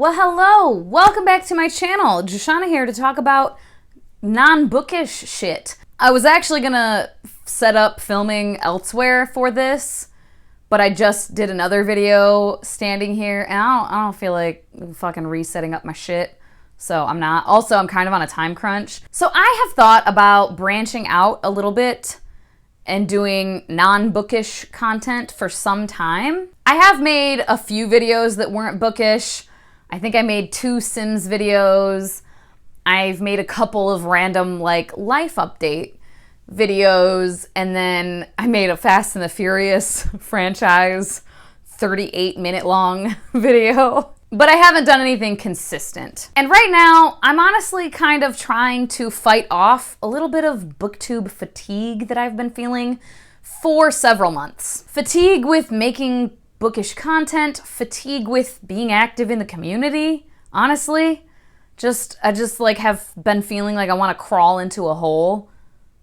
Well, hello! Welcome back to my channel. Joshana here to talk about non-bookish shit. I was actually gonna set up filming elsewhere for this, but I just did another video standing here, and I don't feel like fucking resetting up my shit, so I'm not. Also, I'm kind of on a time crunch. So I have thought about branching out a little bit and doing non-bookish content for some time. I have made a few videos that weren't bookish. I think I made 2 Sims videos. I've made a couple of random like life update videos, and then I made a Fast and the Furious franchise 38-minute long video. But I haven't done anything consistent. And right now, I'm honestly kind of trying to fight off a little bit of booktube fatigue that I've been feeling for several months. Fatigue with making bookish content, fatigue with being active in the community, honestly. I just like have been feeling like I want to crawl into a hole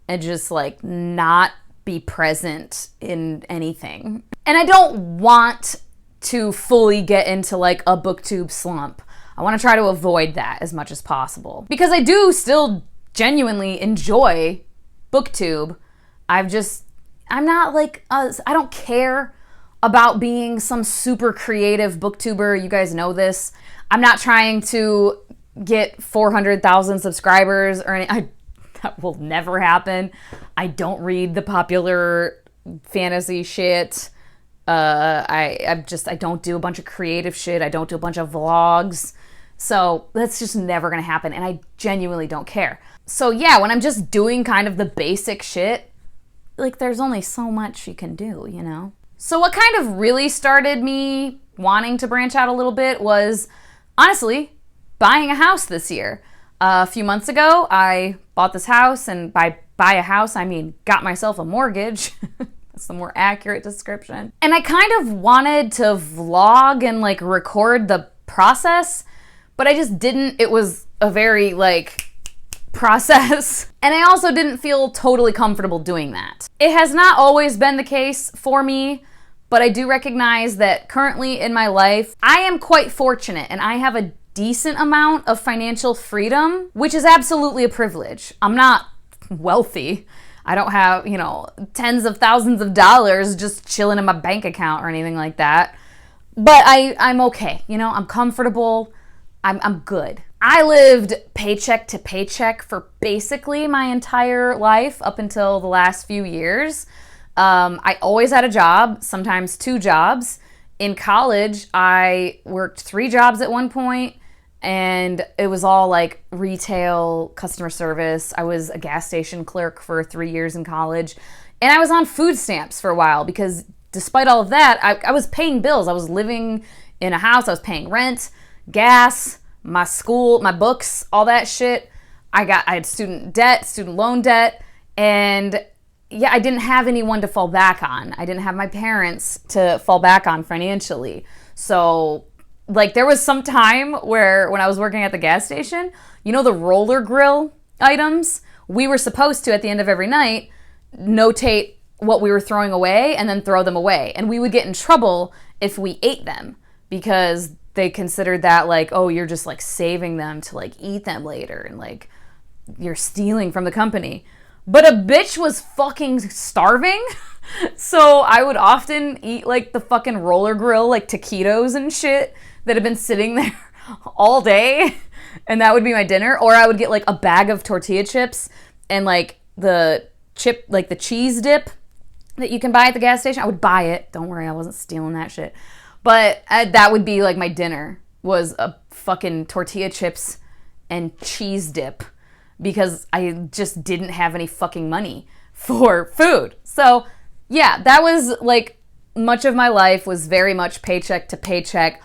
and just like not be present in anything. And I don't want to fully get into like a booktube slump. I want to try to avoid that as much as possible. Because I do still genuinely enjoy booktube. I'm not like, I don't care about being some super creative booktuber. You guys know this. I'm not trying to get 400,000 subscribers or anything. That will never happen. I don't read the popular fantasy shit. I don't do a bunch of creative shit. I don't do a bunch of vlogs. So that's just never gonna happen, and I genuinely don't care. So yeah, when I'm just doing kind of the basic shit, like there's only so much you can do, you know? So what kind of really started me wanting to branch out a little bit was, honestly, buying a house this year. A few months ago, I bought this house, and by buy a house, I mean got myself a mortgage. That's the more accurate description. And I kind of wanted to vlog and like record the process, but I just didn't. It was a very like process. And I also didn't feel totally comfortable doing that. It has not always been the case for me, but I do recognize that currently in my life, I am quite fortunate and I have a decent amount of financial freedom, which is absolutely a privilege. I'm not wealthy. I don't have, tens of thousands of dollars just chilling in my bank account or anything like that. But I'm okay. I'm comfortable. I'm good. I lived paycheck to paycheck for basically my entire life up until the last few years. I always had a job, sometimes 2 jobs. In college, I worked 3 jobs at one point, and it was all like retail customer service. I was a gas station clerk for 3 years in college, and I was on food stamps for a while because despite all of that, I was paying bills. I was living in a house. I was paying rent, gas, my school, my books, all that shit. I had student loan debt, and yeah, I didn't have anyone to fall back on. I didn't have my parents to fall back on financially. So like there was some time where when I was working at the gas station, the roller grill items, we were supposed to at the end of every night notate what we were throwing away and then throw them away. And we would get in trouble if we ate them because they considered that like, oh, you're just like saving them to like eat them later and like you're stealing from the company. But a bitch was fucking starving. So I would often eat like the fucking roller grill, like taquitos and shit that had been sitting there all day. And that would be my dinner. Or I would get like a bag of tortilla chips and like the cheese dip that you can buy at the gas station. I would buy it. Don't worry, I wasn't stealing that shit. But that would be like my dinner was a fucking tortilla chips and cheese dip because I just didn't have any fucking money for food. So yeah, that was like much of my life was very much paycheck to paycheck.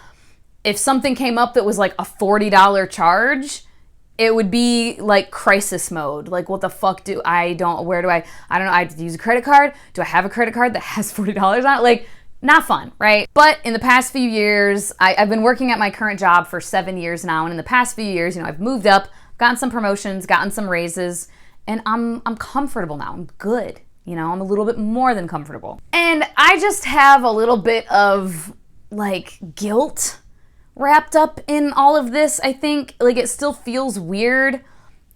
If something came up that was like a $40 charge, it would be like crisis mode. Like, what the fuck I don't know, I have to use a credit card. Do I have a credit card that has $40 on it? Like, not fun, right? But in the past few years, I've been working at my current job for 7 years now. And in the past few years, I've moved up, gotten some promotions, gotten some raises, and I'm comfortable now. I'm good. I'm a little bit more than comfortable. And I just have a little bit of like guilt wrapped up in all of this, I think. Like, it still feels weird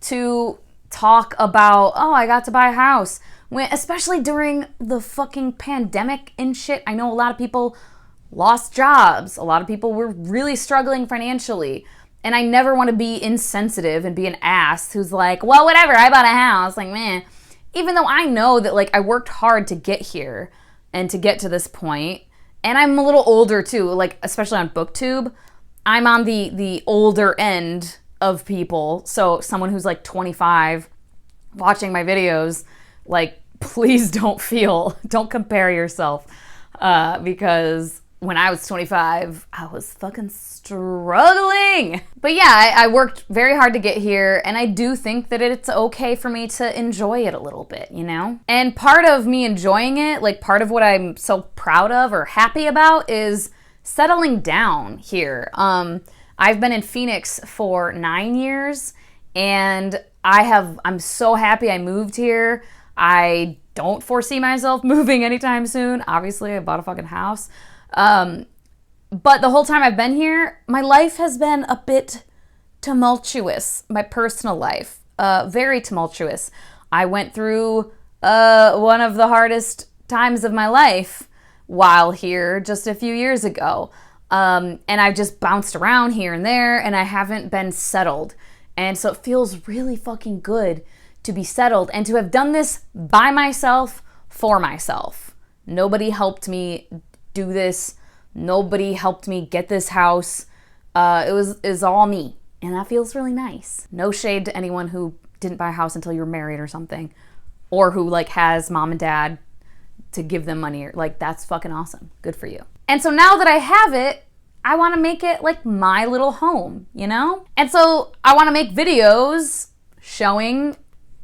to talk about, oh, I got to buy a house. When, especially during the fucking pandemic and shit. I know a lot of people lost jobs. A lot of people were really struggling financially. And I never want to be insensitive and be an ass who's like, well, whatever, I bought a house. Like, man. Even though I know that, like, I worked hard to get here and to get to this point. And I'm a little older, too. Like, especially on BookTube. I'm on the older end of people. So someone who's, like, 25 watching my videos, like, please don't compare yourself. Because when I was 25, I was fucking struggling. But yeah, I worked very hard to get here, and I do think that it's okay for me to enjoy it a little bit, you know? And part of me enjoying it, like part of what I'm so proud of or happy about is settling down here. I've been in Phoenix for 9 years, and I'm so happy I moved here. I don't foresee myself moving anytime soon. Obviously, I bought a fucking house. But the whole time I've been here, my life has been a bit tumultuous. My personal life, very tumultuous. I went through one of the hardest times of my life while here just a few years ago. And I've just bounced around here and there, and I haven't been settled. And so it feels really fucking good to be settled and to have done this by myself, for myself. Nobody helped me do this. Nobody helped me get this house. It was all me, and that feels really nice. No shade to anyone who didn't buy a house until you were married or something, or who like has mom and dad to give them money. Or, like, that's fucking awesome. Good for you. And so now that I have it, I want to make it like my little home, you know? And so I want to make videos showing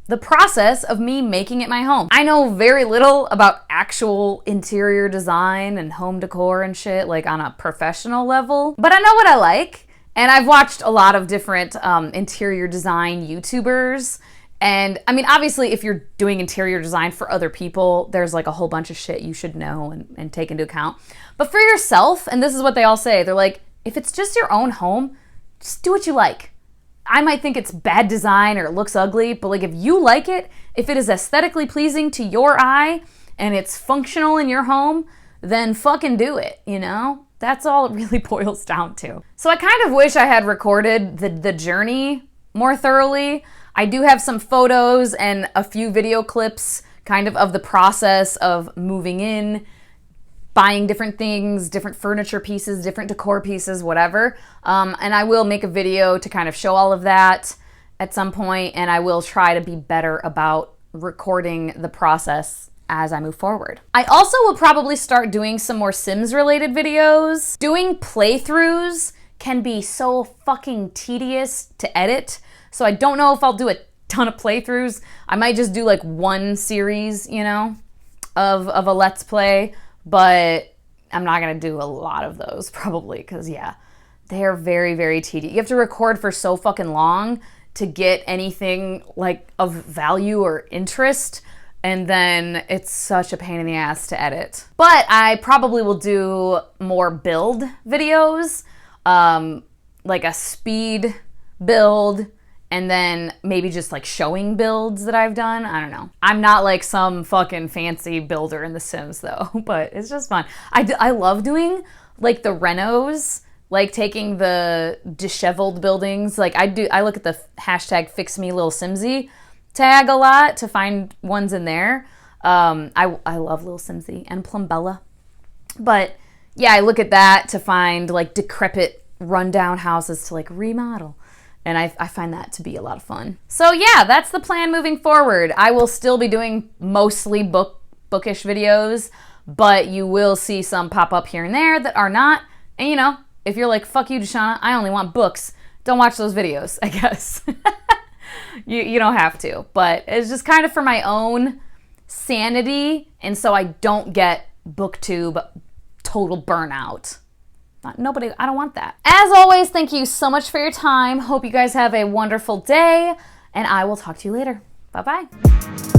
the process of me making it my home. I know very little about actual interior design and home decor and shit, like on a professional level, but I know what I like. And I've watched a lot of different interior design YouTubers. And I mean, obviously, if you're doing interior design for other people, there's like a whole bunch of shit you should know and take into account. But for yourself, and this is what they all say, they're like, if it's just your own home, just do what you like. I might think it's bad design or it looks ugly, but like if you like it, if it is aesthetically pleasing to your eye and it's functional in your home, then fucking do it, you know? That's all it really boils down to. So I kind of wish I had recorded the journey more thoroughly. I do have some photos and a few video clips kind of the process of moving in, buying different things, different furniture pieces, different decor pieces, whatever. And I will make a video to kind of show all of that at some point, and I will try to be better about recording the process as I move forward. I also will probably start doing some more Sims-related videos. Doing playthroughs can be so fucking tedious to edit, so I don't know if I'll do a ton of playthroughs. I might just do like one series, you know, of a Let's Play. But I'm not going to do a lot of those probably because, yeah, they're very, very tedious. You have to record for so fucking long to get anything like of value or interest. And then it's such a pain in the ass to edit. But I probably will do more build videos, like a speed build, and then maybe just like showing builds that I've done. I don't know. I'm not like some fucking fancy builder in The Sims though, but it's just fun. I love doing like the renos, like taking the disheveled buildings. Like I look at the hashtag #FixMeLilSimsy tag a lot to find ones in there. I love Lil Simsy and Plumbella. But yeah, I look at that to find like decrepit rundown houses to like remodel. And I find that to be a lot of fun. So yeah, that's the plan moving forward. I will still be doing mostly bookish videos, but you will see some pop up here and there that are not. And you know, if you're like, fuck you, Deshauna, I only want books, don't watch those videos, I guess. you don't have to, but it's just kind of for my own sanity, and so I don't get BookTube total burnout. I don't want that. As always, thank you so much for your time. Hope you guys have a wonderful day, and I will talk to you later. Bye-bye.